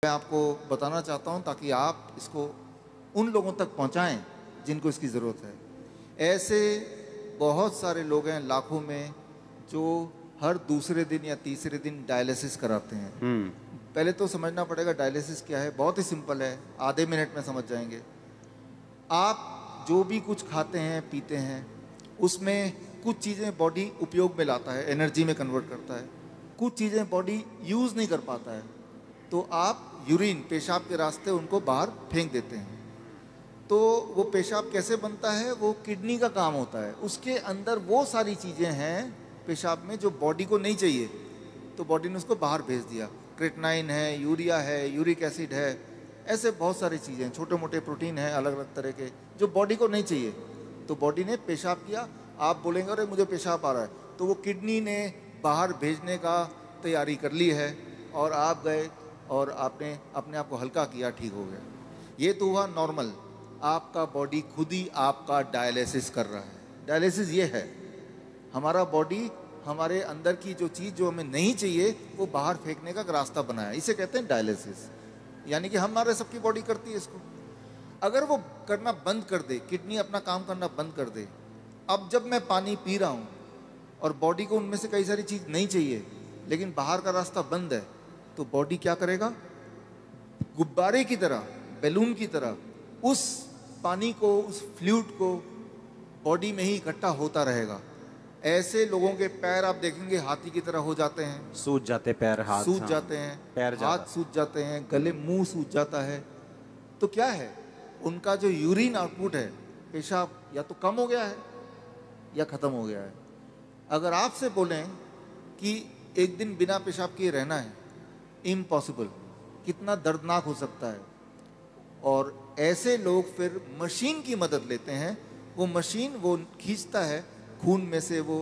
मैं आपको बताना चाहता हूं ताकि आप इसको उन लोगों तक पहुंचाएं जिनको इसकी ज़रूरत है। ऐसे बहुत सारे लोग हैं लाखों में जो हर दूसरे दिन या तीसरे दिन डायलिसिस कराते हैं। पहले तो समझना पड़ेगा डायलिसिस क्या है। बहुत ही सिंपल है, आधे मिनट में समझ जाएंगे। आप जो भी कुछ खाते हैं पीते हैं उसमें कुछ चीज़ें बॉडी उपयोग में लाता है, एनर्जी में कन्वर्ट करता है, कुछ चीज़ें बॉडी यूज़ नहीं कर पाता है, तो आप यूरिन पेशाब के रास्ते उनको बाहर फेंक देते हैं। तो वो पेशाब कैसे बनता है, वो किडनी का काम होता है। उसके अंदर वो सारी चीज़ें हैं पेशाब में जो बॉडी को नहीं चाहिए, तो बॉडी ने उसको बाहर भेज दिया। क्रेटनाइन है, यूरिया है, यूरिक एसिड है, ऐसे बहुत सारी चीज़ें हैं, छोटे मोटे प्रोटीन हैं अलग अलग तरह के जो बॉडी को नहीं चाहिए। तो बॉडी ने पेशाब किया, आप बोलेंगे अरे मुझे पेशाब आ रहा है, तो वो किडनी ने बाहर भेजने का तैयारी कर ली है और आप गए और आपने अपने आप को हल्का किया, ठीक हो गया। ये तो हुआ नॉर्मल। आपका बॉडी खुद ही आपका डायलिसिस कर रहा है। डायलिसिस ये है, हमारा बॉडी हमारे अंदर की जो चीज़ जो हमें नहीं चाहिए वो बाहर फेंकने का रास्ता बनाया, इसे कहते हैं डायलिसिस। यानी कि हमारे सबकी बॉडी करती है इसको। अगर वो करना बंद कर दे, किडनी अपना काम करना बंद कर दे, अब जब मैं पानी पी रहा हूँ और बॉडी को उनमें से कई सारी चीज़ नहीं चाहिए लेकिन बाहर का रास्ता बंद है, तो बॉडी क्या करेगा, गुब्बारे की तरह, बैलून की तरह उस पानी को, उस फ्लूइड को बॉडी में ही इकट्ठा होता रहेगा। ऐसे लोगों के पैर आप देखेंगे हाथी की तरह हो जाते हैं, सूज जाते पैर, हाथ सूज जाते हैं, पैर हाथ सूज जाते हैं, गले मुंह सूज जाता है। तो क्या है, उनका जो यूरिन आउटपुट है, पेशाब या तो कम हो गया है या ख़त्म हो गया है। अगर आपसे बोलें कि एक दिन बिना पेशाब किए रहना है, इम्पॉसिबल, कितना दर्दनाक हो सकता है। और ऐसे लोग फिर मशीन की मदद लेते हैं। वो मशीन वो खींचता है खून में से वो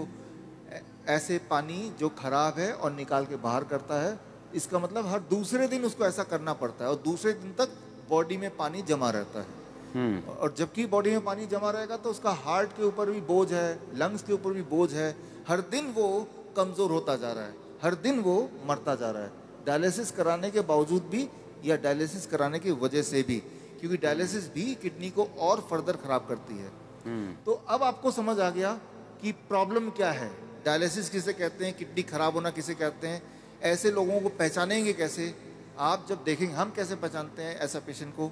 ऐसे पानी जो खराब है और निकाल के बाहर करता है। इसका मतलब हर दूसरे दिन उसको ऐसा करना पड़ता है और दूसरे दिन तक बॉडी में पानी जमा रहता है। और जबकि बॉडी में पानी जमा रहेगा तो उसका हार्ट के ऊपर भी बोझ है, लंग्स के ऊपर भी बोझ है। हर दिन वो कमज़ोर होता जा रहा है, हर दिन वो मरता जा रहा है, डायलिसिस कराने के बावजूद भी या डायलिसिस कराने की वजह से भी, क्योंकि डायलिसिस भी किडनी को और फर्दर ख़राब करती है। तो अब आपको समझ आ गया कि प्रॉब्लम क्या है, डायलिसिस किसे कहते हैं, किडनी खराब होना किसे कहते हैं। ऐसे लोगों को पहचानेंगे कैसे, आप जब देखेंगे। हम कैसे पहचानते हैं ऐसा पेशेंट को,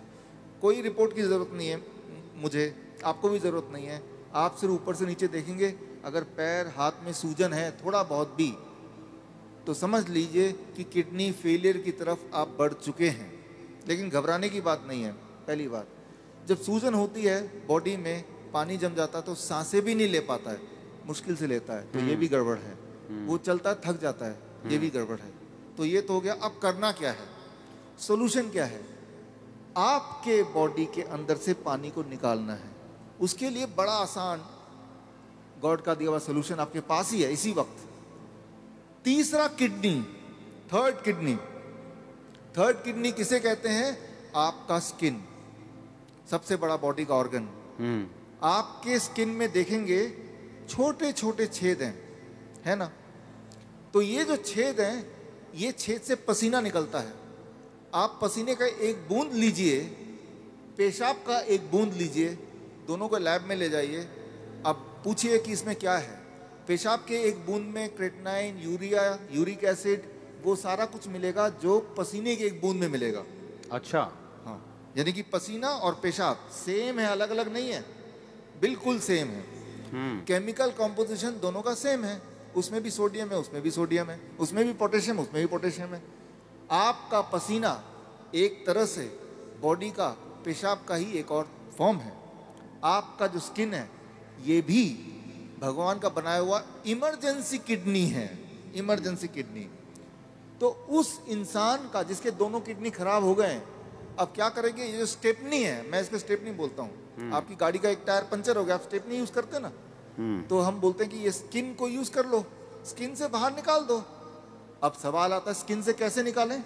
कोई रिपोर्ट की ज़रूरत नहीं है, मुझे, आपको भी ज़रूरत नहीं है। आप सिर्फ ऊपर से नीचे देखेंगे, अगर पैर हाथ में सूजन है थोड़ा बहुत भी, तो समझ लीजिए कि किडनी फेलियर की तरफ आप बढ़ चुके हैं। लेकिन घबराने की बात नहीं है। पहली बात, जब सूजन होती है बॉडी में, पानी जम जाता है तो सांसें भी नहीं ले पाता है, मुश्किल से लेता है, तो ये भी गड़बड़ है। वो चलता है थक जाता है, ये भी गड़बड़ है। तो ये तो हो गया। अब करना क्या है, सोल्यूशन क्या है, आपके बॉडी के अंदर से पानी को निकालना है। उसके लिए बड़ा आसान गॉड का दिया हुआ सोल्यूशन आपके पास ही है इसी वक्त। तीसरा kidney, third kidney. Third kidney किसे कहते हैं, आपका स्किन, सबसे बड़ा बॉडी का ऑर्गन। आपके स्किन में देखेंगे छोटे छोटे छेद हैं, है ना। तो ये जो छेद हैं, ये छेद से पसीना निकलता है। आप पसीने का एक बूंद लीजिए, पेशाब का एक बूंद लीजिए, दोनों को लैब में ले जाइए। अब पूछिए कि इसमें क्या है। पेशाब के एक बूंद में क्रेटनाइन, यूरिया, यूरिक एसिड, वो सारा कुछ मिलेगा जो पसीने के एक बूंद में मिलेगा। अच्छा, हाँ, यानी कि पसीना और पेशाब सेम है, अलग अलग नहीं है, बिल्कुल सेम है। केमिकल कॉम्पोजिशन दोनों का सेम है। उसमें भी सोडियम है, उसमें भी सोडियम है, उसमें भी पोटेशियम, उसमें भी पोटेशियम है। आपका पसीना एक तरह से बॉडी का पेशाब का ही एक और फॉर्म है। आपका जो स्किन है, ये भी भगवान का बनाया हुआ इमरजेंसी किडनी है, इमरजेंसी किडनी। तो उस इंसान का जिसके दोनों किडनी खराब हो गए, अब क्या करेंगे, ये जो स्टेपनी है, मैं इसको स्टेपनी बोलता हूँ। आपकी गाड़ी का एक टायर पंचर हो गया, आप स्टेपनी यूज करते हैं ना, तो हम बोलते हैं कि ये स्किन को यूज कर लो, स्किन से बाहर निकाल दो। अब सवाल आता है स्किन से कैसे निकालें।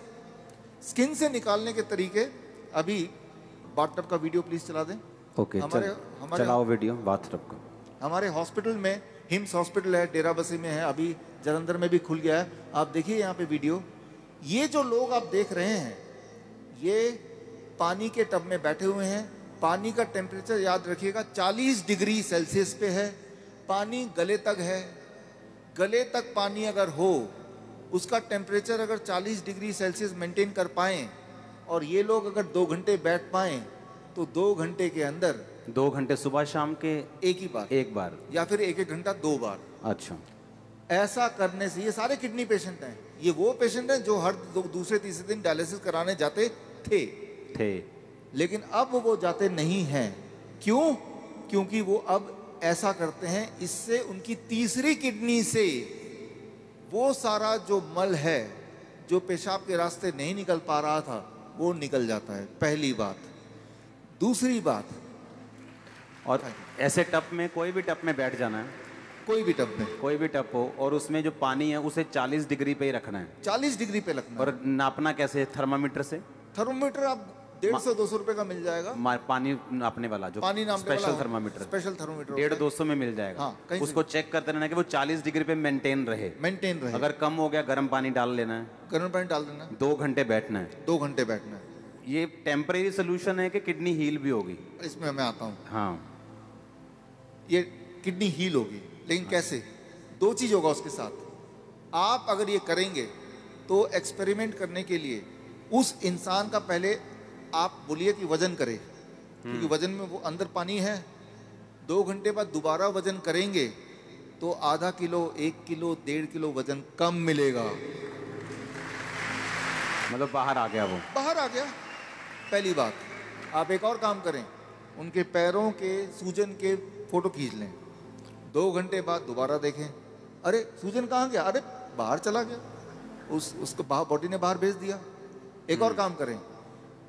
स्किन से निकालने के तरीके, अभी बाथटब का वीडियो प्लीज चला दें। ओके, चलाओ वीडियो बाथटब का। हमारे हॉस्पिटल में, हिम्स हॉस्पिटल है, डेरा बसी में है, अभी जलंधर में भी खुल गया है। आप देखिए यहाँ पे वीडियो। ये जो लोग आप देख रहे हैं, ये पानी के टब में बैठे हुए हैं। पानी का टेम्परेचर याद रखिएगा 40 डिग्री सेल्सियस पे है। पानी गले तक है। गले तक पानी अगर हो, उसका टेम्परेचर अगर 40 डिग्री सेल्सियस मेंटेन कर पाएं और ये लोग अगर 2 घंटे बैठ पाएं तो 2 घंटे के अंदर 2 घंटे सुबह शाम के एक बार या फिर 1-1 घंटा 2 बार। अच्छा, ऐसा करने से, ये सारे किडनी पेशेंट हैं, ये वो पेशेंट हैं जो हर दूसरे तीसरे दिन डायलिसिस कराने जाते थे, लेकिन अब वो जाते नहीं हैं। क्यों? क्योंकि वो अब ऐसा करते हैं, इससे उनकी तीसरी किडनी से वो सारा जो मल है जो पेशाब के रास्ते नहीं निकल पा रहा था वो निकल जाता है। पहली बात। दूसरी बात, और ऐसे टब में, कोई भी टब में बैठ जाना है, कोई भी टब में, कोई भी टब हो, और उसमें जो पानी है उसे 40 डिग्री पे ही रखना है। 40 डिग्री पे रखना। और नापना कैसे? थर्मामीटर से। थर्मोमीटर आप 150-200 रुपए का मिल जाएगा। पानी नापने वाला जो पानी नापने वाला स्पेशल थर्मामीटर, स्पेशल थर्मोमीटर 150-200 में मिल जाएगा। हाँ, उसको चेक करते रहना कि वो 40 डिग्री पे मेंटेन रहे। अगर कम हो गया, गर्म पानी डाल लेना है, गर्म पानी डाल देना है। 2 घंटे बैठना है। 2 घंटे बैठना है। ये टेम्परेरी सोल्यूशन है कि किडनी हील भी होगी? इसमें मैं आता हूँ। हाँ, ये किडनी हील होगी, लेकिन कैसे? 2 चीज होगा उसके साथ। आप अगर ये करेंगे तो एक्सपेरिमेंट करने के लिए उस इंसान का पहले आप बोलिए कि वजन करे, क्योंकि वजन में वो अंदर पानी है। 2 घंटे बाद दोबारा वजन करेंगे तो आधा किलो, 1 किलो, 1.5 किलो वजन कम मिलेगा। मतलब बाहर आ गया, वो बाहर आ गया। पहली बात। आप एक और काम करें, उनके पैरों के सूजन के फोटो खींच लें। 2 घंटे बाद दोबारा देखें, अरे सूजन कहाँ गया? अरे बाहर चला गया, उसको बॉडी ने बाहर भेज दिया। एक और काम करें,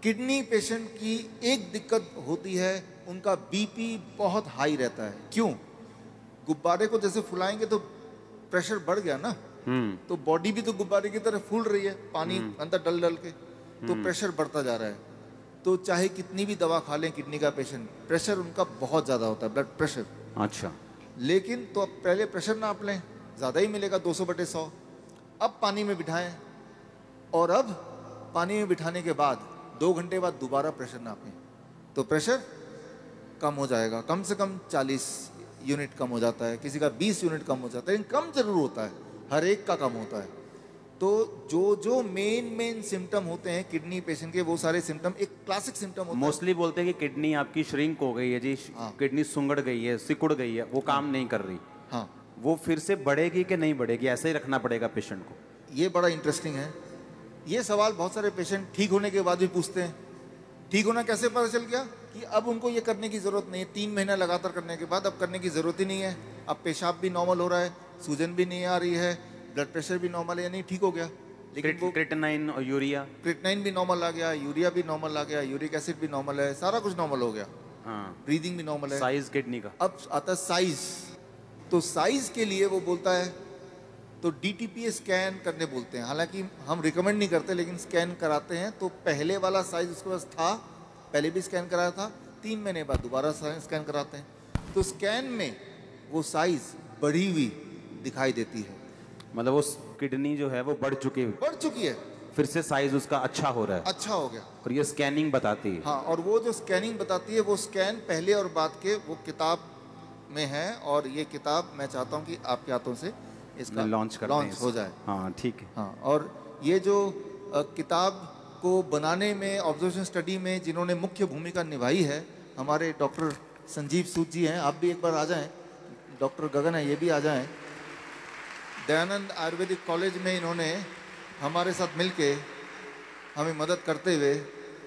किडनी पेशेंट की एक दिक्कत होती है, उनका बीपी बहुत हाई रहता है। क्यों? गुब्बारे को जैसे फुलाएंगे तो प्रेशर बढ़ गया ना, तो बॉडी भी तो गुब्बारे की तरह फूल रही है, पानी अंदर डल डल के, तो प्रेशर बढ़ता जा रहा है। तो चाहे कितनी भी दवा खा लें किडनी का पेशेंट, प्रेशर उनका बहुत ज़्यादा होता है, ब्लड प्रेशर। अच्छा, लेकिन तो अब पहले प्रेशर नाप लें, ज़्यादा ही मिलेगा, 200/100। अब पानी में बिठाएं, और अब पानी में बिठाने के बाद 2 घंटे बाद दोबारा प्रेशर नापें, तो प्रेशर कम हो जाएगा। कम से कम 40 यूनिट कम हो जाता है, किसी का 20 यूनिट कम हो जाता है, लेकिन कम जरूर होता है, हर एक का कम होता है। तो जो मेन सिम्टम होते हैं किडनी पेशेंट के, वो सारे सिम्टम एक क्लासिक सिम्टम होता है। मोस्टली बोलते हैं कि किडनी आपकी श्रिंक हो गई है जी, किडनी सुंगड़ गई है, सिकुड़ गई है, वो काम नहीं कर रही। हाँ, वो फिर से बढ़ेगी कि नहीं बढ़ेगी, ऐसे ही रखना पड़ेगा पेशेंट को? ये बड़ा इंटरेस्टिंग है। ये सवाल बहुत सारे पेशेंट ठीक होने के बाद भी पूछते हैं। ठीक होना कैसे पता चल गया? कि अब उनको ये करने की ज़रूरत नहीं है। 3 महीना लगातार करने के बाद अब करने की ज़रूरत ही नहीं है। अब पेशाब भी नॉर्मल हो रहा है, सूजन भी नहीं आ रही है, ब्लड प्रेशर भी नॉर्मल है, यानी ठीक हो गया। लेकिन वो क्रिएटिनिन और यूरिया, क्रिएटिनिन भी नॉर्मल आ गया, यूरिया भी नॉर्मल आ गया, यूरिक एसिड भी नॉर्मल है, सारा कुछ नॉर्मल हो गया। हाँ, ब्रीदिंग भी नॉर्मल है। साइज किडनी का। अब आता है साइज। तो साइज के लिए वो बोलता है तो DTPA स्कैन करने बोलते हैं। हालांकि हम रिकमेंड नहीं करते, लेकिन स्कैन कराते हैं। तो पहले वाला साइज उसके पास था, पहले भी स्कैन कराया था, 3 महीने बाद दोबारा स्कैन कराते हैं। तो स्कैन में वो साइज बढ़ी हुई दिखाई देती है। मतलब वो किडनी जो है वो बढ़ चुकी है, फिर से साइज उसका अच्छा हो रहा है, अच्छा हो गया। और ये स्कैनिंग बताती है। हाँ, और वो जो स्कैनिंग बताती है, वो स्कैन पहले और बाद के वो किताब में है। और ये किताब मैं चाहता हूँ कि आपके हाथों से इसका लॉन्च हो जाए। हाँ, ठीक है। हाँ, और ये जो किताब को बनाने में, ऑब्जर्वेशन स्टडी में जिन्होंने मुख्य भूमिका निभाई है, हमारे डॉक्टर संजीव सूद जी हैं। आप भी एक बार आ जाएं। डॉक्टर गगन है, ये भी आ जाएं। दयानंद आयुर्वेदिक कॉलेज में इन्होंने हमारे साथ मिलके हमें मदद करते हुए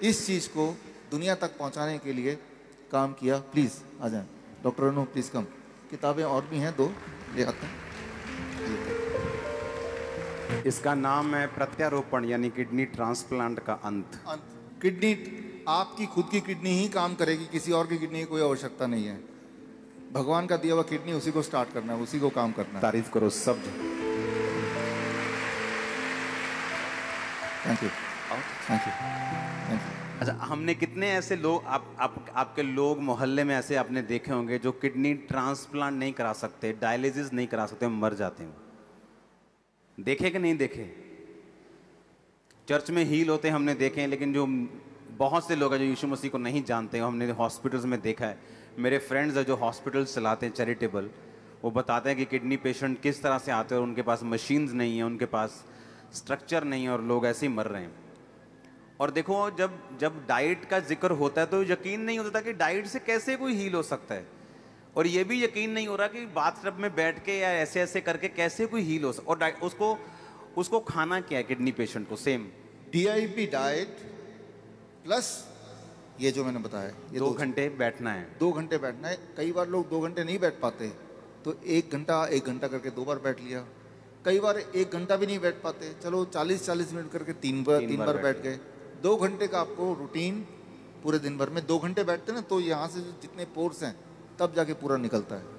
इस चीज़ को दुनिया तक पहुंचाने के लिए काम किया। प्लीज़ आ जाएं। डॉक्टर अनु, प्लीज़ कम। किताबें और भी हैं, 2 ले आते हैं। इसका नाम है प्रत्यारोपण, यानी किडनी ट्रांसप्लांट का अंत। किडनी, आपकी खुद की किडनी ही काम करेगी, किसी और की किडनी की कोई आवश्यकता नहीं है। भगवान का दिया हुआ किडनी, उसी को स्टार्ट करना है, उसी को काम करना है। तारीफ करो सब। Thank you, thank you, thank you. अच्छा, हमने कितने ऐसे लोग आपके लोग मोहल्ले में ऐसे आपने देखे होंगे जो किडनी ट्रांसप्लांट नहीं करा सकते, डायलिसिस नहीं करा सकते, मर जाते हैं। देखे कि नहीं देखे? चर्च में हील होते हमने देखे हैं, लेकिन जो बहुत से लोग हैं जो यीशु मसीह को नहीं जानते हैं, हमने हॉस्पिटल्स में देखा है। मेरे फ्रेंड्स हैं जो हॉस्पिटल्स चलाते हैं चैरिटेबल, वो बताते हैं कि किडनी पेशेंट किस तरह से आते हैं और उनके पास मशीन्स नहीं है, उनके पास स्ट्रक्चर नहीं है और लोग ऐसे ही मर रहे हैं। और देखो जब जब डाइट का जिक्र होता है तो यकीन नहीं होता कि डाइट से कैसे कोई हील हो सकता है, और ये भी यकीन नहीं हो रहा कि बाथटब में बैठ के या ऐसे ऐसे करके कैसे कोई हील हो सकता। और उसको खाना क्या है किडनी पेशेंट को? सेम DIP डाइट प्लस ये जो मैंने बताया, ये 2 घंटे बैठना है। 2 घंटे बैठना है। कई बार लोग 2 घंटे नहीं बैठ पाते, तो 1 घंटा करके 2 बार बैठ लिया। कई बार 1 घंटा भी नहीं बैठ पाते, चलो 40 मिनट करके 3 बार बैठ गए। 2 घंटे का आपको रूटीन पूरे दिन भर में 2 घंटे बैठते ना, तो यहाँ से जितने पोर्स हैं तब जाके पूरा निकलता है।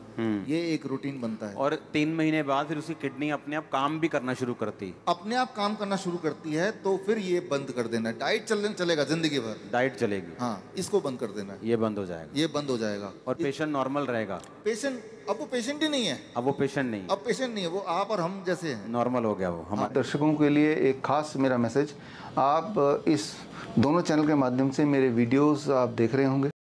ये एक रूटीन बनता है। और 3 महीने बाद फिर उसकी किडनी अपने आप काम भी करना शुरू करती है। अपने आप काम करना शुरू करती है, तो फिर ये बंद कर देना है। डाइट चलेगा जिंदगी भर, डाइट चलेगी। हाँ, इसको बंद कर देना है। ये बंद हो जाएगा। ये बंद हो जाएगा और पेशेंट नॉर्मल रहेगा। अब वो पेशेंट ही नहीं है। अब वो पेशेंट नहीं, अब पेशेंट नहीं है, वो आप और हम जैसे हैं। नॉर्मल हो गया वो। हमारे दर्शकों के लिए एक खास मेरा मैसेज, आप इस दोनों चैनल के माध्यम से मेरे वीडियोस आप देख रहे होंगे,